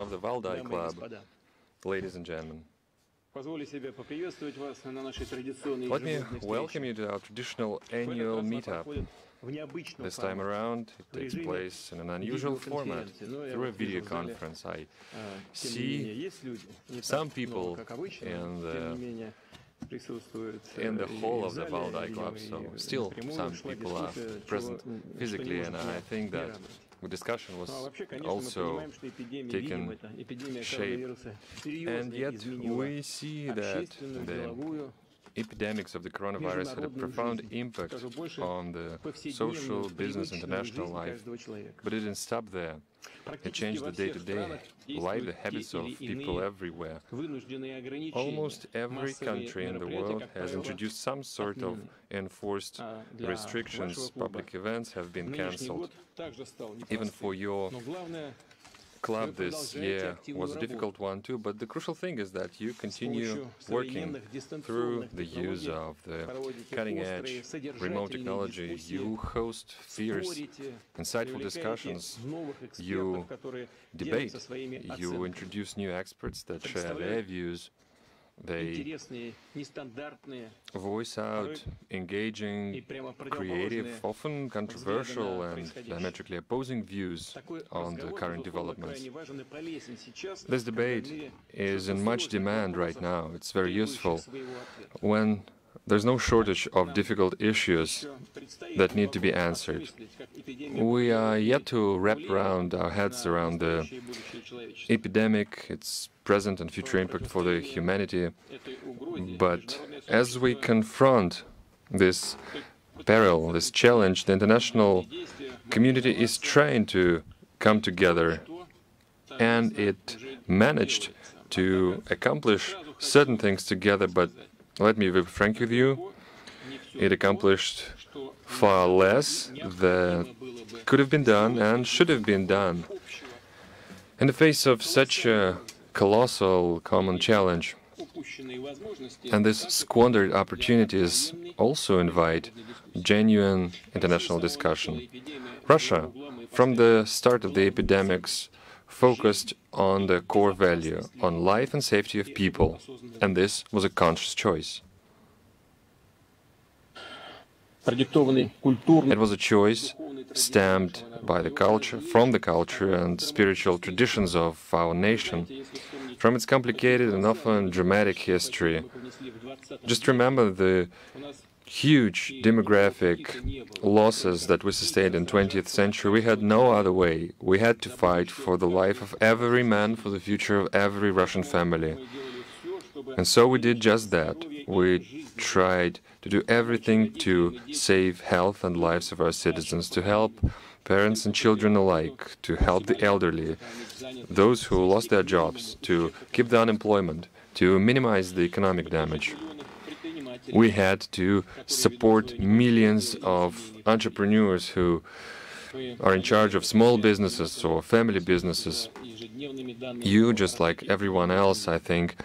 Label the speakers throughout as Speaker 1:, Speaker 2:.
Speaker 1: of the Valdai Club, ladies and gentlemen. Let me welcome you to our traditional annual meetup. This time around, it takes place in an unusual format, through a video conference. I see some people in the hall of the Valdai Club, so still some people are present physically, and I think that the discussion was also taking shape. And yet we see that the epidemics of the coronavirus had a profound impact on the social, business, international life, but it didn't stop there. It changed the day-to-day life, the habits of people everywhere. Almost every country in the world has introduced some sort of enforced restrictions. Public events have been cancelled. Even for your club this year was a difficult one too, but the crucial thing is that you continue working through the use of the cutting-edge remote technology. You host fierce, insightful discussions, you debate, you introduce new experts that share their views. They voice out engaging, creative, often controversial and diametrically opposing views on the current developments. This debate is in much demand right now. It's very useful when there's no shortage of difficult issues that need to be answered. We are yet to wrap around our heads around the epidemic, its present and future impact for the humanity. But as we confront this peril, this challenge, the international community is trying to come together, and it managed to accomplish certain things together, but let me be frank with you, it accomplished far less than could have been done and should have been done. In the face of such a colossal common challenge, and these squandered opportunities also invite genuine international discussion. Russia, from the start of the epidemics, focused on the core value, on life and safety of people, and this was a conscious choice. It was a choice stamped by the culture, from the culture and spiritual traditions of our nation, from its complicated and often dramatic history. Just remember the huge demographic losses that we sustained in the 20th century. We had no other way. We had to fight for the life of every man, for the future of every Russian family. And so we did just that. We tried to do everything to save health and lives of our citizens, to help parents and children alike, to help the elderly, those who lost their jobs, to keep the unemployment, to minimize the economic damage. We had to support millions of entrepreneurs who are in charge of small businesses or family businesses. You, just like everyone else, I think,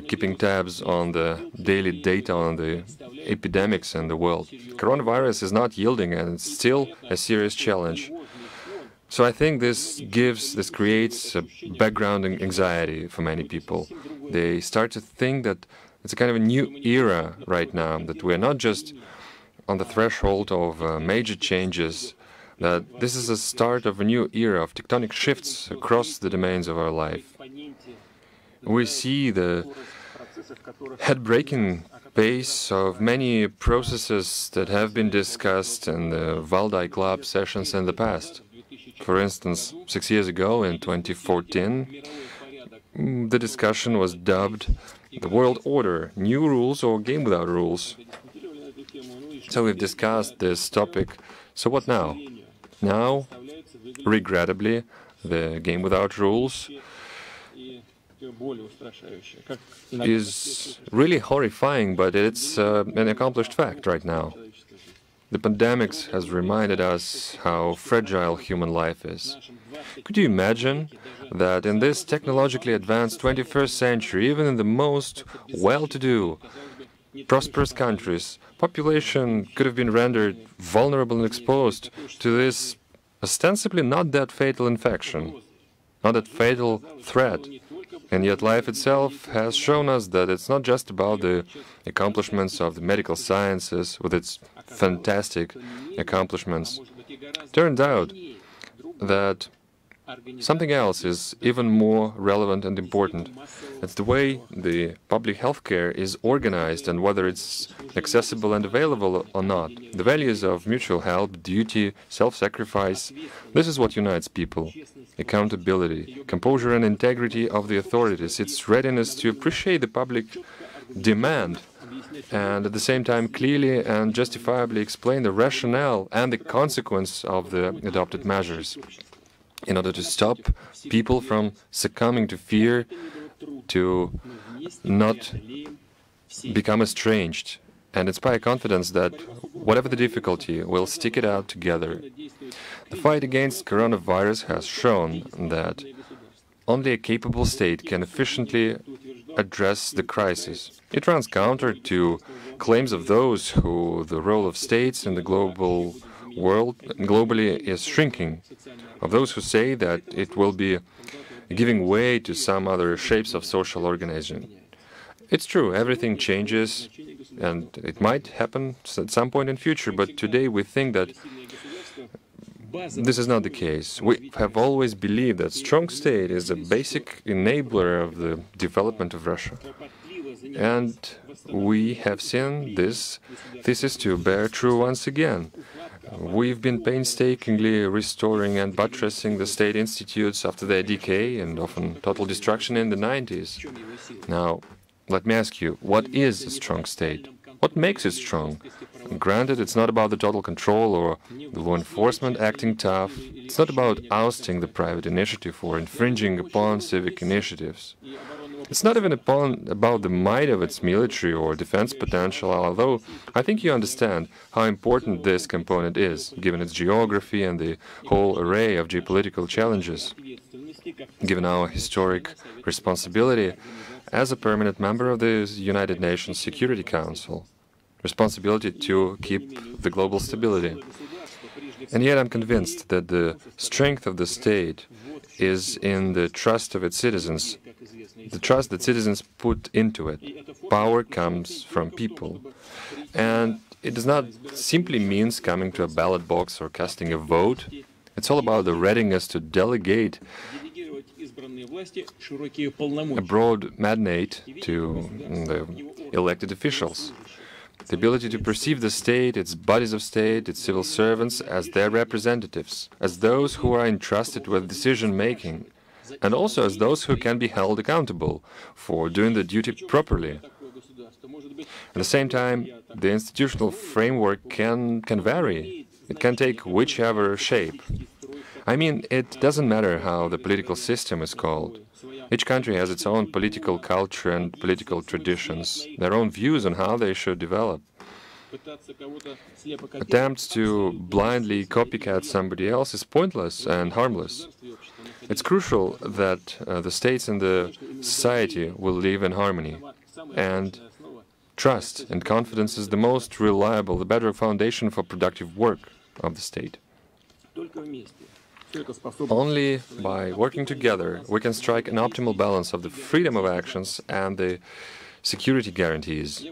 Speaker 1: keeping tabs on the daily data on the epidemics in the world. Coronavirus is not yielding, and it's still a serious challenge. So I think this creates a background anxiety for many people. They start to think that it's a kind of a new era right now, that we're not just on the threshold of major changes, that this is the start of a new era of tectonic shifts across the domains of our life. We see the head-breaking pace of many processes that have been discussed in the Valdai Club sessions in the past. For instance, 6 years ago, in 2014, the discussion was dubbed the world order, new rules or game without rules. So we've discussed this topic. So what now? Now, regrettably, the game without rules is really horrifying, but it's an accomplished fact right now. The pandemic has reminded us how fragile human life is. Could you imagine that in this technologically advanced 21st century, even in the most well-to-do, prosperous countries, population could have been rendered vulnerable and exposed to this ostensibly not that fatal infection? not that fatal threat. And yet life itself has shown us that it's not just about the accomplishments of the medical sciences with its fantastic accomplishments. Turned out that something else is even more relevant and important. It's the way the public healthcare is organized and whether it's accessible and available or not. The values of mutual help, duty, self-sacrifice, this is what unites people. Accountability, composure and integrity of the authorities, its readiness to appreciate the public demand and at the same time clearly and justifiably explain the rationale and the consequence of the adopted measures, in order to stop people from succumbing to fear, to not become estranged, and inspire confidence that, whatever the difficulty, we'll stick it out together. The fight against coronavirus has shown that only a capable state can efficiently address the crisis. It runs counter to claims of those who the role of states in the global world globally is shrinking, of those who say that it will be giving way to some other shapes of social organization. It's true, everything changes, and it might happen at some point in future, but today we think that this is not the case. We have always believed that strong state is a basic enabler of the development of Russia. And we have seen this thesis to bear true once again. We've been painstakingly restoring and buttressing the state institutes after their decay and often total destruction in the 90s. Now, let me ask you, what is a strong state? What makes it strong? Granted, it's not about the total control or the law enforcement acting tough. It's not about ousting the private initiative or infringing upon civic initiatives. It's not even about the might of its military or defense potential, although I think you understand how important this component is, given its geography and the whole array of geopolitical challenges, given our historic responsibility as a permanent member of the United Nations Security Council, responsibility to keep the global stability. And yet I'm convinced that the strength of the state is in the trust of its citizens, the trust that citizens put into it. Power comes from people. And it does not simply mean coming to a ballot box or casting a vote. It's all about the readiness to delegate a broad mandate to the elected officials. The ability to perceive the state, its bodies of state, its civil servants as their representatives, as those who are entrusted with decision-making, and also as those who can be held accountable for doing the duty properly. At the same time, the institutional framework can vary. It can take whichever shape. I mean, it doesn't matter how the political system is called. Each country has its own political culture and political traditions, their own views on how they should develop. Attempts to blindly copycat somebody else is pointless and harmless. It's crucial that the states and the society will live in harmony. And trust and confidence is the most reliable, the better foundation for productive work of the state. Only by working together we can strike an optimal balance of the freedom of actions and the security guarantees.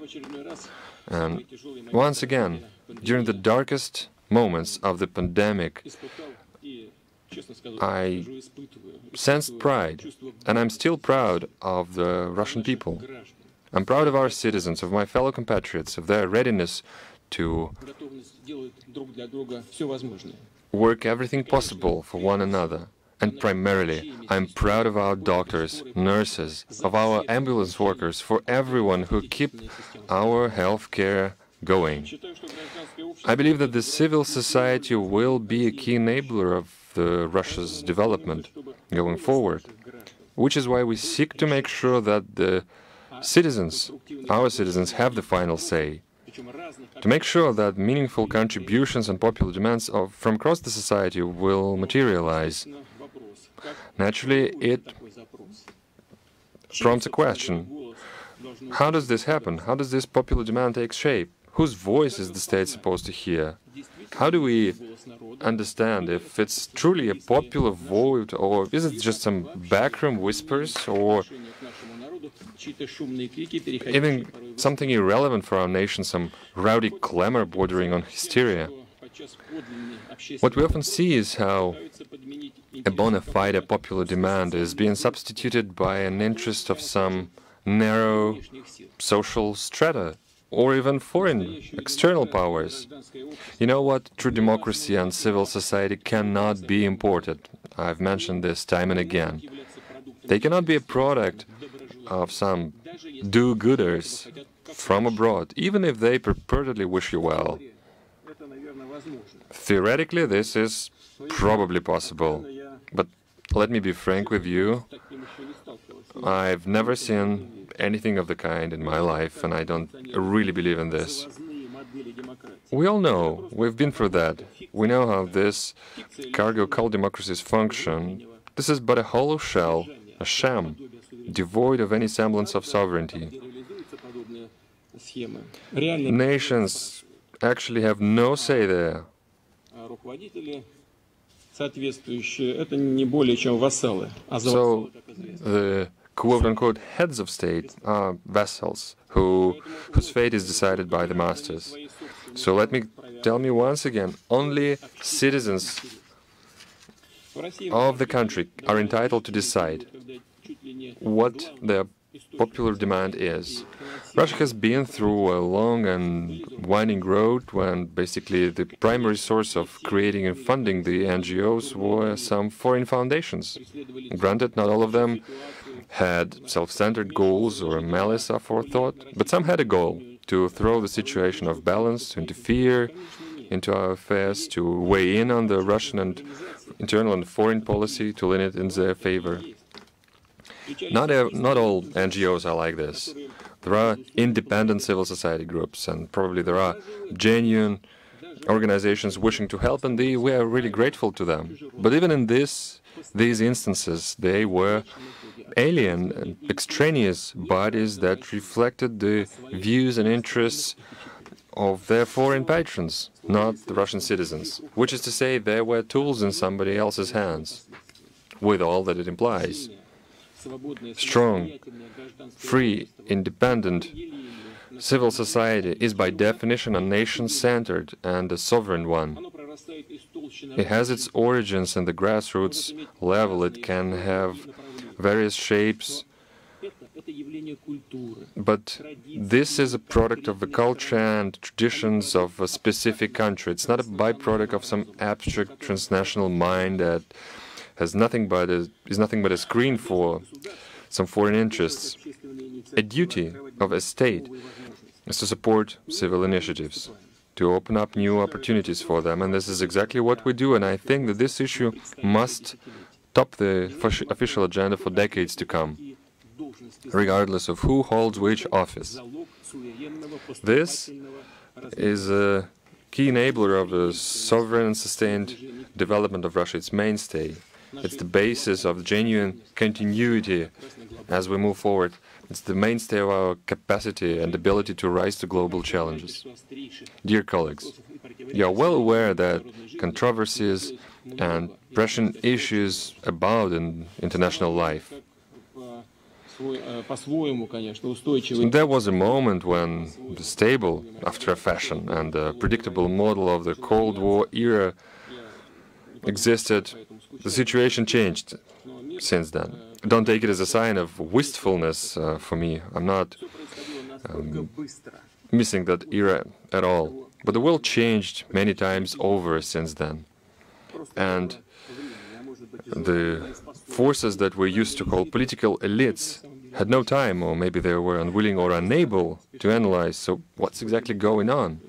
Speaker 1: And once again, during the darkest moments of the pandemic, I sensed pride, and I'm still proud of the Russian people. I'm proud of our citizens, of my fellow compatriots, of their readiness to work everything possible for one another. And primarily, I'm proud of our doctors, nurses, of our ambulance workers, for everyone who keep our healthcare going. I believe that the civil society will be a key enabler of Russia's development going forward, which is why we seek to make sure that the citizens, our citizens, have the final say, to make sure that meaningful contributions and popular demands from across the society will materialize. Naturally, it prompts a question. How does this happen? How does this popular demand take shape? Whose voice is the state supposed to hear? How do we understand if it's truly a popular vote, or is it just some backroom whispers, or even something irrelevant for our nation, some rowdy clamor bordering on hysteria? What we often see is how a bona fide popular demand is being substituted by an interest of some narrow social strata, or even foreign external powers. You know what? True democracy and civil society cannot be imported. I've mentioned this time and again. They cannot be a product of some do-gooders from abroad, even if they purportedly wish you well. Theoretically, this is probably possible, but let me be frank with you, I've never seen anything of the kind in my life, and I don't really believe in this. We all know, we've been through that. We know how this cargo cult democracies function. This is but a hollow shell, a sham, devoid of any semblance of sovereignty. Nations actually have no say there. So, the quote-unquote heads of state are vassals whose fate is decided by the masters. So let me tell me once again, only citizens of the country are entitled to decide what their popular demand is. Russia has been through a long and winding road when basically the primary source of creating and funding the NGOs were some foreign foundations. Granted, not all of them had self-centered goals or malice aforethought, but some had a goal to throw the situation off balance, to interfere into our affairs, to weigh in on the Russian and internal and foreign policy, to lean it in their favor. Not all NGOs are like this. There are independent civil society groups, and probably there are genuine organizations wishing to help, and we are really grateful to them. But even in these instances, they were alien and extraneous bodies that reflected the views and interests of their foreign patrons, not the Russian citizens. Which is to say, they were tools in somebody else's hands, with all that it implies. Strong, free, independent civil society is by definition a nation-centered and a sovereign one. It has its origins in the grassroots level. It can have various shapes, but this is a product of the culture and traditions of a specific country. It's not a byproduct of some abstract transnational mind that is nothing but a screen for some foreign interests. A duty of a state is to support civil initiatives, to open up new opportunities for them, and this is exactly what we do, and I think that this issue must top the official agenda for decades to come, regardless of who holds which office. This is a key enabler of the sovereign and sustained development of Russia, its mainstay. It's the basis of genuine continuity as we move forward. It's the mainstay of our capacity and ability to rise to global challenges. Dear colleagues, you are well aware that controversies and pressing issues abound in international life. There was a moment when the stable, after a fashion, and the predictable model of the Cold War era existed. The situation changed since then. Don't take it as a sign of wistfulness for me. I'm not missing that era at all. But the world changed many times over since then. And the forces that we used to call political elites had no time, or maybe they were unwilling or unable to analyze, so what's exactly going on?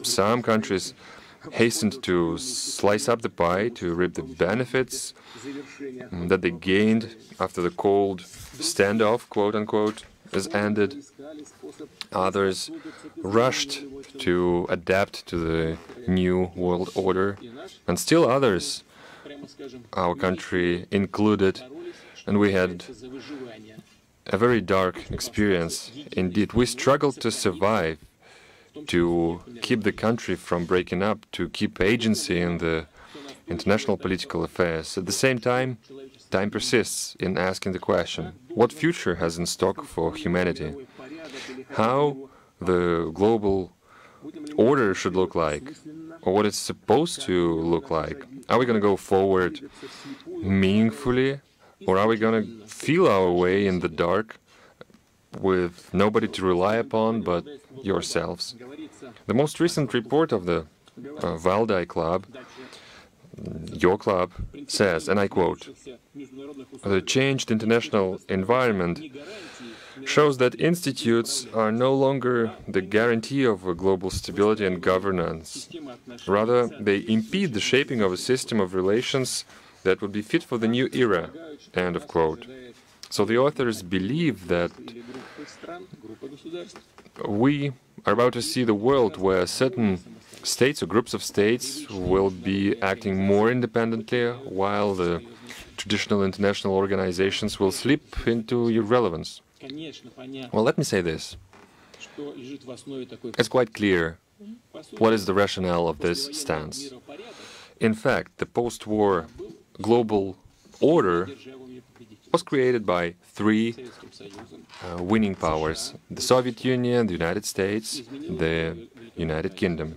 Speaker 1: Some countries hastened to slice up the pie, to reap the benefits that they gained after the cold standoff, quote-unquote, is ended. Others rushed to adapt to the new world order, and still others, our country included, and we had a very dark experience indeed. We struggled to survive to keep the country from breaking up, to keep agency in the international political affairs. At the same time, time persists in asking the question, what future has in stock for humanity? How the global order should look like, or what it's supposed to look like? Are we going to go forward meaningfully, or are we going to feel our way in the dark with nobody to rely upon but yourselves? The most recent report of the Valdai Club, your club, says, and I quote, "The changed international environment shows that institutes are no longer the guarantee of a global stability and governance. Rather, they impede the shaping of a system of relations that would be fit for the new era." End of quote. So the authors believe that we are about to see the world where certain states or groups of states will be acting more independently, while the traditional international organizations will slip into irrelevance. Well, let me say this. It's quite clear what is the rationale of this stance. In fact, the post-war global order was created by three winning powers: the Soviet Union, the United States, the United Kingdom.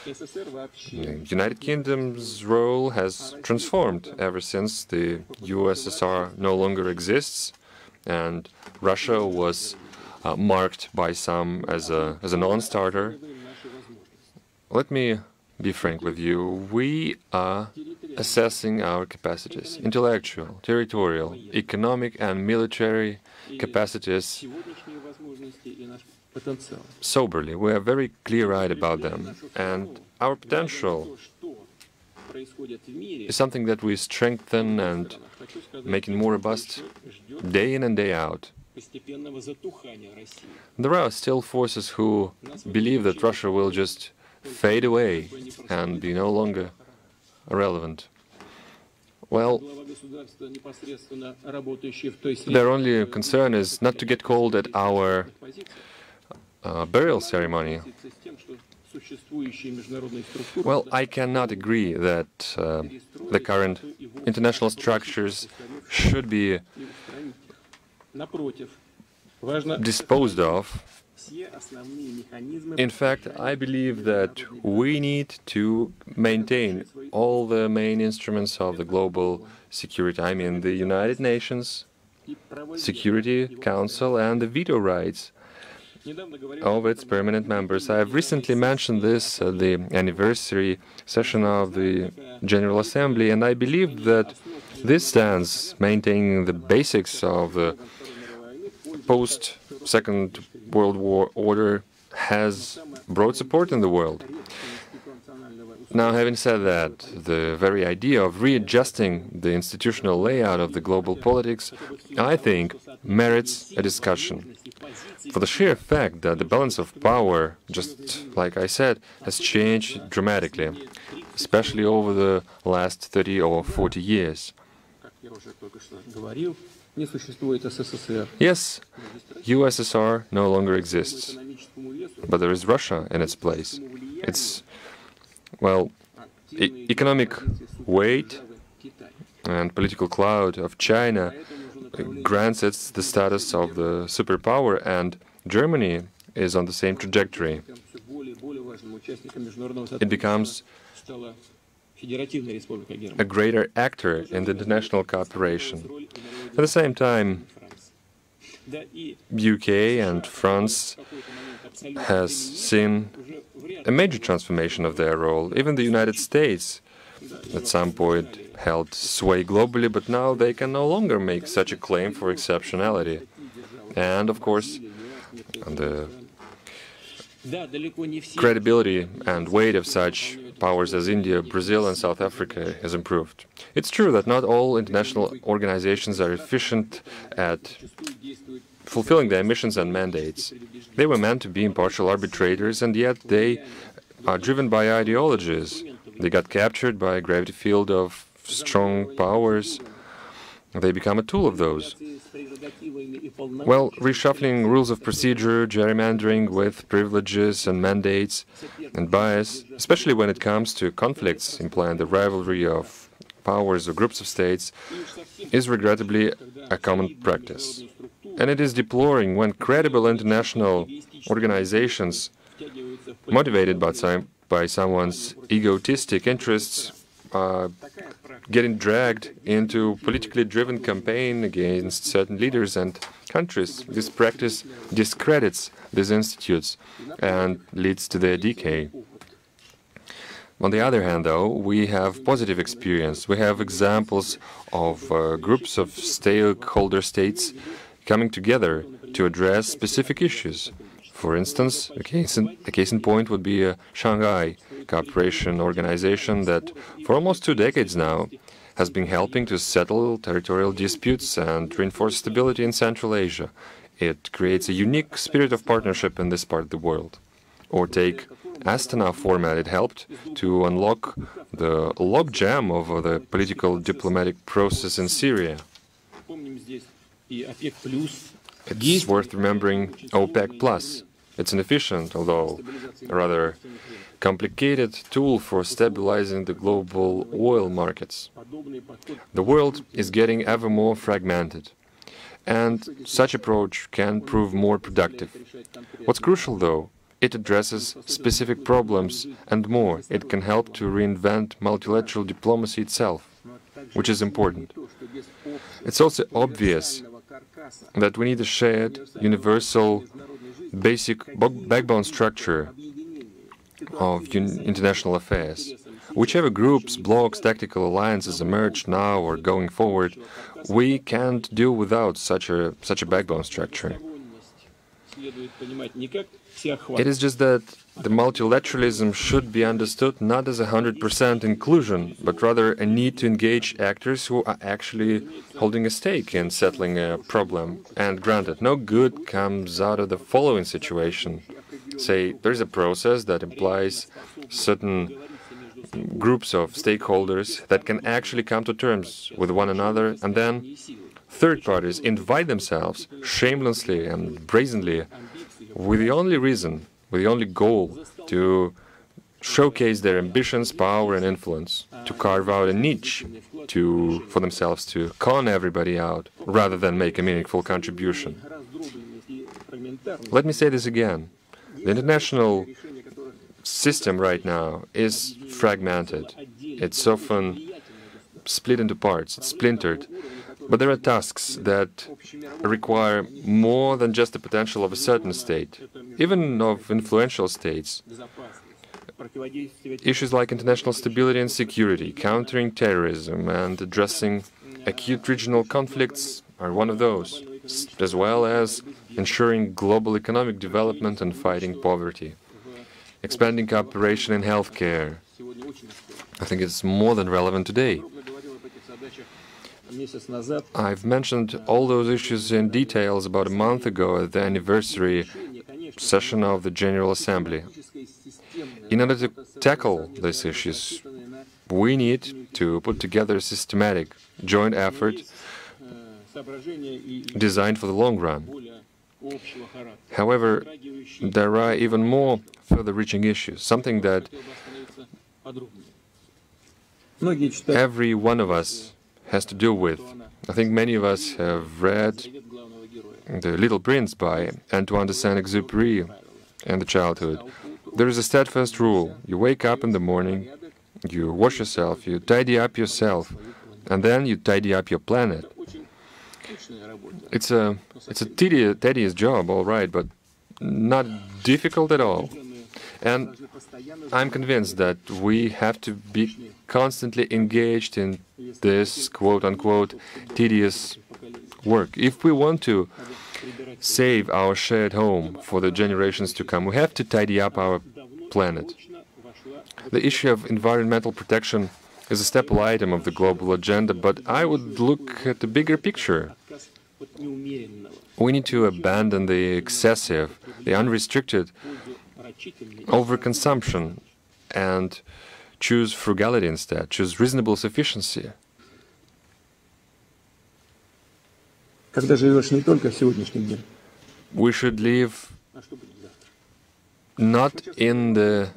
Speaker 1: The United Kingdom's role has transformed ever since the USSR no longer exists, and Russia was marked by some as a non-starter. Let me be frank with you. We are assessing our capacities, intellectual, territorial, economic and military capacities, soberly. We are very clear-eyed about them, and our potential is something that we strengthen and make it more robust day in and day out. There are still forces who believe that Russia will just fade away and be no longer relevant. Well, their only concern is not to get called at our burial ceremony. Well, I cannot agree that the current international structures should be disposed of. In fact, I believe that we need to maintain all the main instruments of the global security. I mean, the United Nations Security Council and the veto rights of its permanent members. I have recently mentioned this at the anniversary session of the General Assembly, and I believe that this stance, maintaining the basics of the post-Second World War order, has broad support in the world. Now, having said that, the very idea of readjusting the institutional layout of the global politics, I think, merits a discussion. For the sheer fact that the balance of power, just like I said, has changed dramatically, especially over the last 30 or 40 years. Yes, USSR no longer exists, but there is Russia in its place. Its, well, economic weight and political clout of China grants it the status of the superpower, and Germany is on the same trajectory. It becomes a greater actor in the international cooperation. At the same time, UK and France has seen a major transformation of their role. Even the United States at some point held sway globally, but now they can no longer make such a claim for exceptionality. And, of course, the credibility and weight of such powers as India, Brazil and South Africa has improved. It's true that not all international organizations are efficient at fulfilling their missions and mandates. They were meant to be impartial arbitrators, and yet they are driven by ideologies. They got captured by a gravity field of strong powers. They become a tool of those. Well, reshuffling rules of procedure, gerrymandering with privileges and mandates and bias, especially when it comes to conflicts implying the rivalry of powers or groups of states, is regrettably a common practice. And it is deploring when credible international organizations, motivated by someone's egotistic interests, are getting dragged into politically driven campaign against certain leaders and countries. This practice discredits these institutes and leads to their decay. On the other hand, though, we have positive experience. We have examples of groups of stakeholder states coming together to address specific issues. For instance, a case in point would be a Shanghai Cooperation Organization that, for almost 2 decades now, has been helping to settle territorial disputes and reinforce stability in Central Asia. It creates a unique spirit of partnership in this part of the world. Or take Astana format. It helped to unlock the logjam of the political diplomatic process in Syria. It's worth remembering OPEC+. It's an efficient, although rather complicated tool for stabilizing the global oil markets. The world is getting ever more fragmented, and such approach can prove more productive. What's crucial, though, it addresses specific problems and more. It can help to reinvent multilateral diplomacy itself, which is important. It's also obvious that we need a shared, universal, basic backbone structure of international affairs. Whichever groups, blocs, tactical alliances emerge now or going forward, we can't do without such a backbone structure. It is just that the multilateralism should be understood not as 100% inclusion, but rather a need to engage actors who are actually holding a stake in settling a problem. And granted, no good comes out of the following situation. Say, there's a process that implies certain groups of stakeholders that can actually come to terms with one another, and then third parties invite themselves shamelessly and brazenly with the only reason, with the only goal to showcase their ambitions, power and influence, to carve out a niche for themselves to con everybody out rather than make a meaningful contribution. Let me say this again. The international system right now is fragmented. It's often split into parts, it's splintered. But there are tasks that require more than just the potential of a certain state, even of influential states. Issues like international stability and security, countering terrorism, and addressing acute regional conflicts are one of those, as well as ensuring global economic development and fighting poverty. Expanding cooperation in healthcare. I think it's more than relevant today. I've mentioned all those issues in details about a month ago at the anniversary session of the General Assembly. In order to tackle these issues, we need to put together a systematic, joint effort designed for the long run. However, there are even more further-reaching issues, something that every one of us has to deal with. I think many of us have read The Little Prince by Antoine de Saint-Exupéry in the childhood. There is a steadfast rule. You wake up in the morning, you wash yourself, you tidy up yourself, and then you tidy up your planet. It's a tedious job, all right, but not difficult at all. And I'm convinced that we have to be constantly engaged in this quote-unquote tedious work. If we want to save our shared home for the generations to come, we have to tidy up our planet. The issue of environmental protection is a staple item of the global agenda, but I would look at the bigger picture. We need to abandon the excessive, the unrestricted overconsumption and choose frugality instead, choose reasonable sufficiency. We should live not in the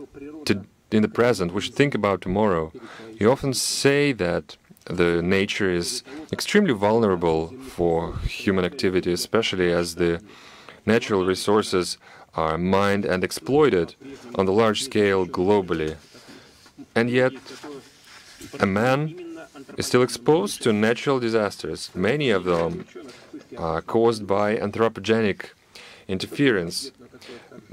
Speaker 1: present. We should think about tomorrow. You often say that the nature is extremely vulnerable for human activity, especially as the natural resources are mined and exploited on the large scale globally. And yet, a man is still exposed to natural disasters. Many of them are caused by anthropogenic interference.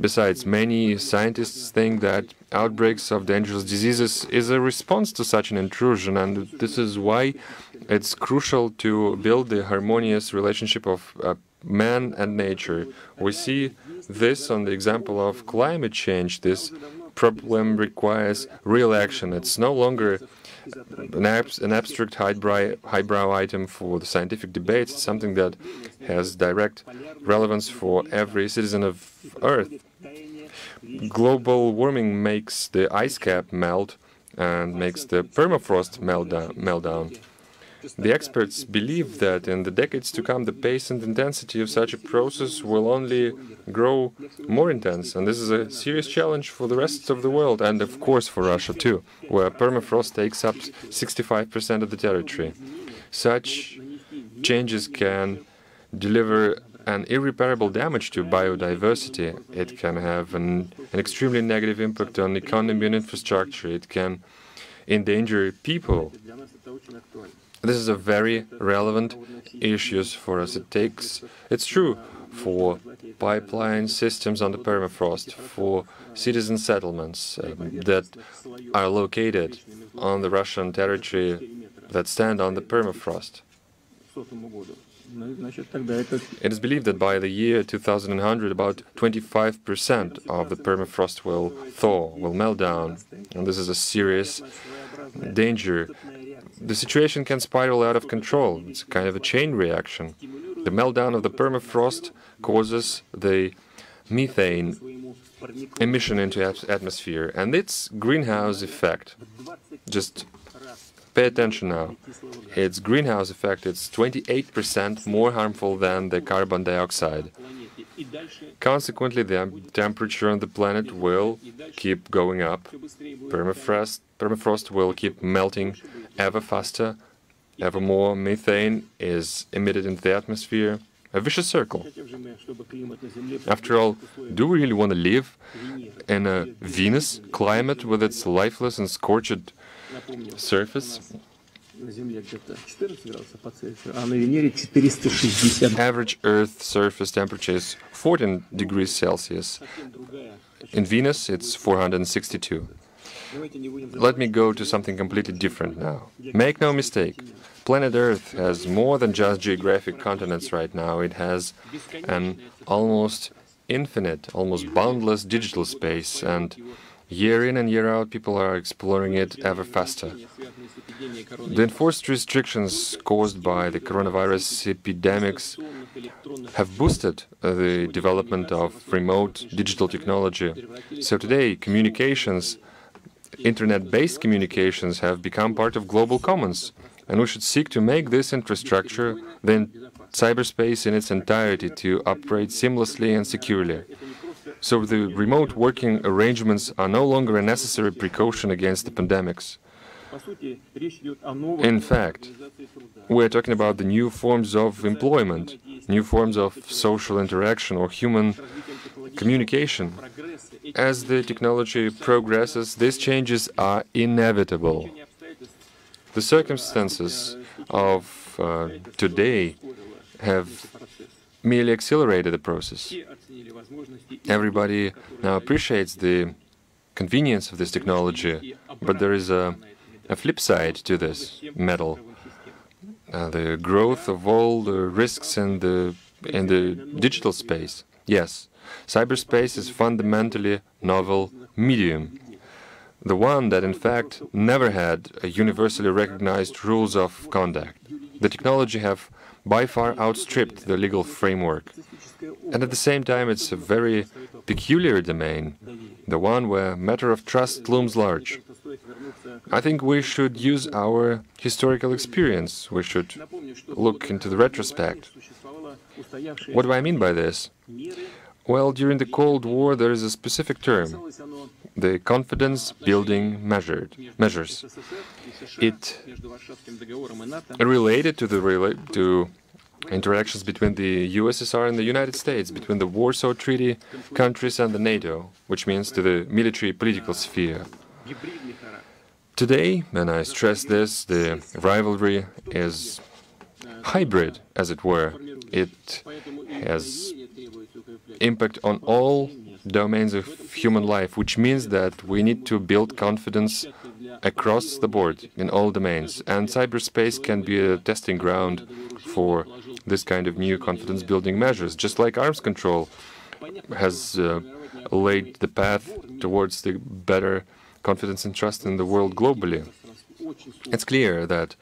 Speaker 1: Besides, many scientists think that outbreaks of dangerous diseases is a response to such an intrusion, and this is why it's crucial to build the harmonious relationship of man and nature. We see this on the example of climate change. This problem requires real action. It's no longer an abstract highbrow item for the scientific debates. It's something that has direct relevance for every citizen of Earth. Global warming makes the ice cap melt and makes the permafrost melt down. The experts believe that in the decades to come, the pace and intensity of such a process will only grow more intense, and this is a serious challenge for the rest of the world, and of course for Russia too, where permafrost takes up 65% of the territory. Such changes can deliver an irreparable damage to biodiversity. It can have an extremely negative impact on economy and infrastructure. It can endanger people. This is a very relevant issue for us. It's true for pipeline systems on the permafrost, for citizen settlements that are located on the Russian territory that stand on the permafrost. It is believed that by the year 2100, about 25% of the permafrost will thaw, will melt down, and this is a serious danger. The situation can spiral out of control. It's kind of a chain reaction. The meltdown of the permafrost causes the methane emission into the atmosphere, and its greenhouse effect, just pay attention now, its greenhouse effect is 28% more harmful than the carbon dioxide. Consequently, the temperature on the planet will keep going up. Permafrost will keep melting ever faster. Ever more methane is emitted into the atmosphere. A vicious circle. After all, do we really want to live in a Venus climate with its lifeless and scorched surface? Average Earth surface temperature is 14 degrees Celsius. In Venus, it's 462. Let me go to something completely different now. Make no mistake, planet Earth has more than just geographic continents right now. It has an almost infinite, almost boundless digital space, and year in and year out, people are exploring it ever faster. The enforced restrictions caused by the coronavirus epidemics have boosted the development of remote digital technology. So today, communications, internet-based communications, have become part of global commons, and we should seek to make this infrastructure, the cyberspace in its entirety, to operate seamlessly and securely. So the remote working arrangements are no longer a necessary precaution against the pandemics. In fact, we're talking about the new forms of employment, new forms of social interaction or human communication. As the technology progresses, these changes are inevitable. The circumstances of today have merely accelerated the process. Everybody now appreciates the convenience of this technology, but there is a flip side to this medal. The growth of all the risks in the digital space. Yes, cyberspace is fundamentally novel medium. The one that, in fact, never had a universally recognized rules of conduct. The technology have by far outstripped the legal framework. And at the same time, it's a very peculiar domain, the one where matter of trust looms large. I think we should use our historical experience. We should look into the retrospect. What do I mean by this? Well, during the Cold War there is a specific term, the confidence-building measures. It related to interactions between the USSR and the United States, between the Warsaw Treaty countries and the NATO, which means to the military-political sphere. Today, and I stress this, the rivalry is hybrid, as it were. It has impact on all domains of human life, which means that we need to build confidence across the board in all domains. And cyberspace can be a testing ground for this kind of new confidence-building measures, just like arms control has laid the path towards the better confidence and trust in the world globally. It's clear that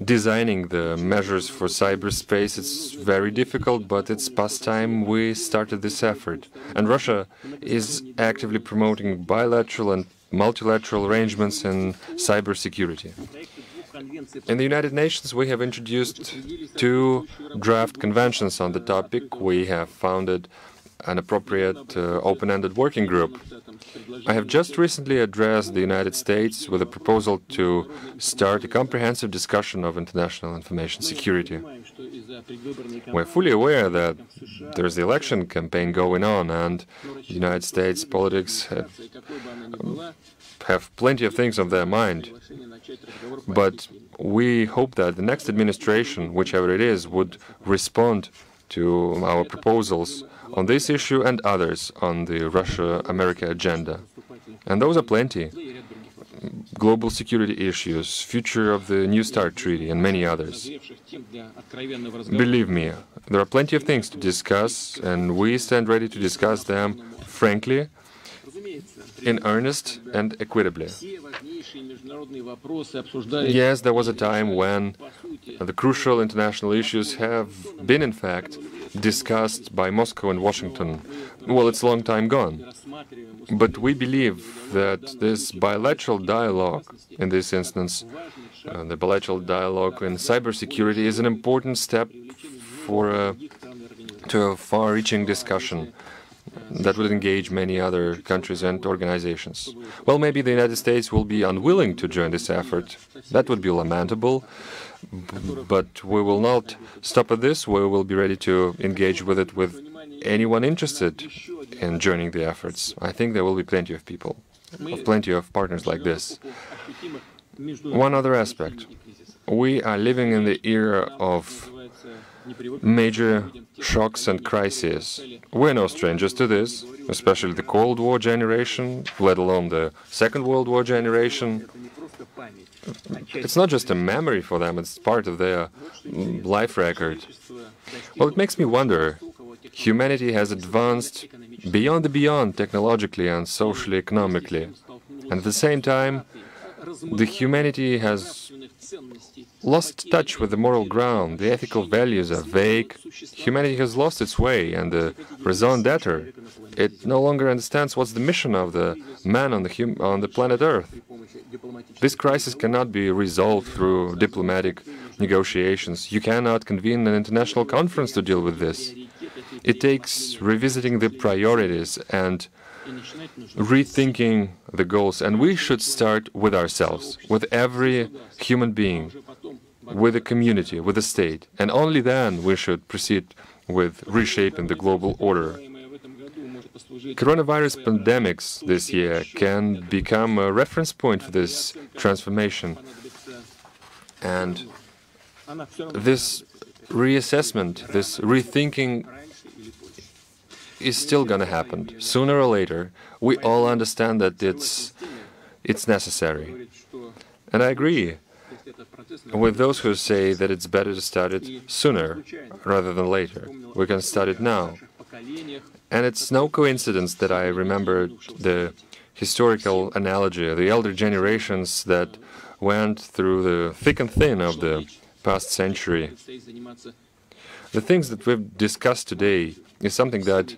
Speaker 1: designing the measures for cyberspace is very difficult, but it's past time we started this effort. And Russia is actively promoting bilateral and multilateral arrangements in cybersecurity. In the United Nations, we have introduced 2 draft conventions on the topic. We have founded an appropriate open-ended working group. I have just recently addressed the United States with a proposal to start a comprehensive discussion of international information security. We're fully aware that there's the election campaign going on, and the United States politics have plenty of things on their mind. But we hope that the next administration, whichever it is, would respond to our proposals on this issue and others on the Russia-America agenda. And those are plenty. Global security issues, future of the New START Treaty, and many others. Believe me, there are plenty of things to discuss, and we stand ready to discuss them frankly, in earnest and equitably. Yes, there was a time when the crucial international issues have been, in fact, discussed by Moscow and Washington. Well, it's a long time gone. But we believe that this bilateral dialogue, in this instance, the bilateral dialogue in cybersecurity, is an important step to a far-reaching discussion that would engage many other countries and organizations. Well, maybe the United States will be unwilling to join this effort. That would be lamentable, but we will not stop at this. We will be ready to engage with it with anyone interested in joining the efforts. I think there will be plenty of people, plenty of partners like this. One other aspect. We are living in the era of major shocks and crises. We're no strangers to this, especially the Cold War generation, let alone the Second World War generation. It's not just a memory for them, it's part of their life record. Well, it makes me wonder, humanity has advanced beyond the beyond technologically and socially, economically. And at the same time, the humanity has lost touch with the moral ground. The ethical values are vague. Humanity has lost its way, and the raison d'être, it no longer understands what's the mission of the man on the planet Earth. This crisis cannot be resolved through diplomatic negotiations. You cannot convene an international conference to deal with this. It takes revisiting the priorities and rethinking the goals, and we should start with ourselves, with every human being, with the community, with the state, and only then we should proceed with reshaping the global order. Coronavirus pandemics this year can become a reference point for this transformation, and this reassessment, this rethinking is still going to happen. Sooner or later, we all understand that it's necessary. And I agree with those who say that it's better to start it sooner rather than later. We can start it now. And it's no coincidence that I remembered the historical analogy, the elder generations that went through the thick and thin of the past century. The things that we've discussed today is something that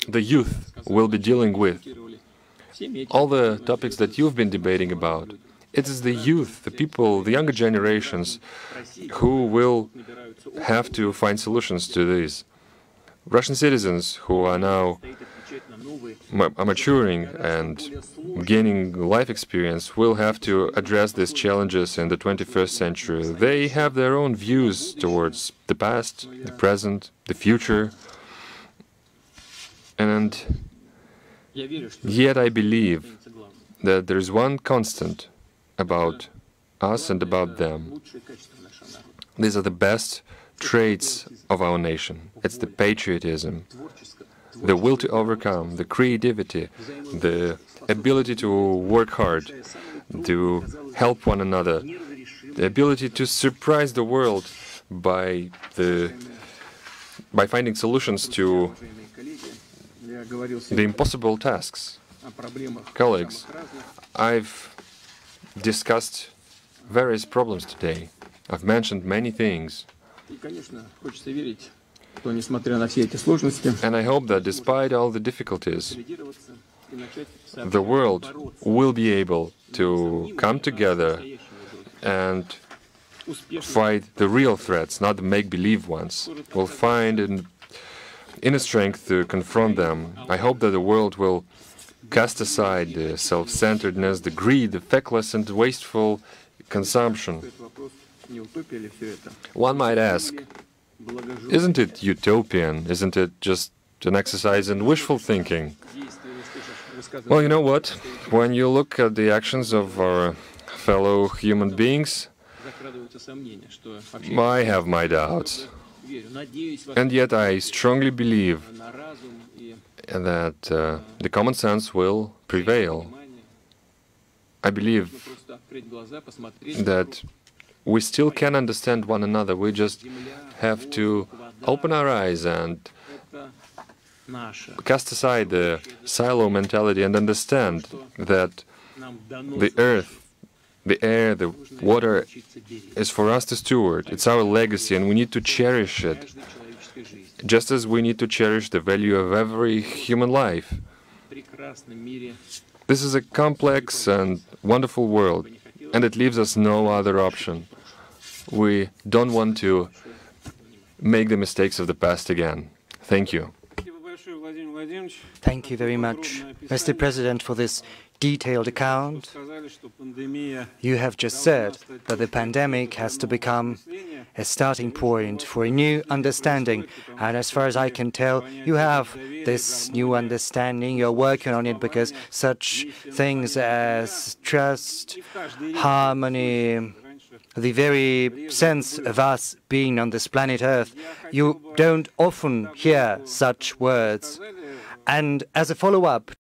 Speaker 1: the youth will be dealing with. All the topics that you've been debating about, it is the youth, the people, the younger generations who will have to find solutions to this. Russian citizens who are now maturing and gaining life experience will have to address these challenges in the 21st century. They have their own views towards the past, the present, the future, and yet I believe that there is one constant about us and about them. These are the best traits of our nation. It's the patriotism, the will to overcome, the creativity, the ability to work hard, to help one another, the ability to surprise the world by finding solutions to the impossible tasks. Colleagues, I've discussed various problems today. I've mentioned many things. And I hope that despite all the difficulties, the world will be able to come together and fight the real threats, not the make-believe ones. We'll find inner strength to confront them. I hope that the world will cast aside the self-centeredness, the greed, the feckless and wasteful consumption. One might ask, isn't it utopian? Isn't it just an exercise in wishful thinking? Well, you know what? When you look at the actions of our fellow human beings, I have my doubts. And yet I strongly believe that the common sense will prevail. I believe that we still can understand one another. We just have to open our eyes and cast aside the silo mentality and understand that the earth, the air, the water is for us to steward. It's our legacy and we need to cherish it, just as we need to cherish the value of every human life. This is a complex and wonderful world, and it leaves us no other option. We don't want to make the mistakes of the past again. Thank you.
Speaker 2: Thank you very much, Mr. President, for this detailed account. You have just said that the pandemic has to become a starting point for a new understanding. And as far as I can tell, you have this new understanding. You're working on it because such things as trust, harmony, the very sense of us being on this planet Earth, you don't often hear such words. And as a follow-up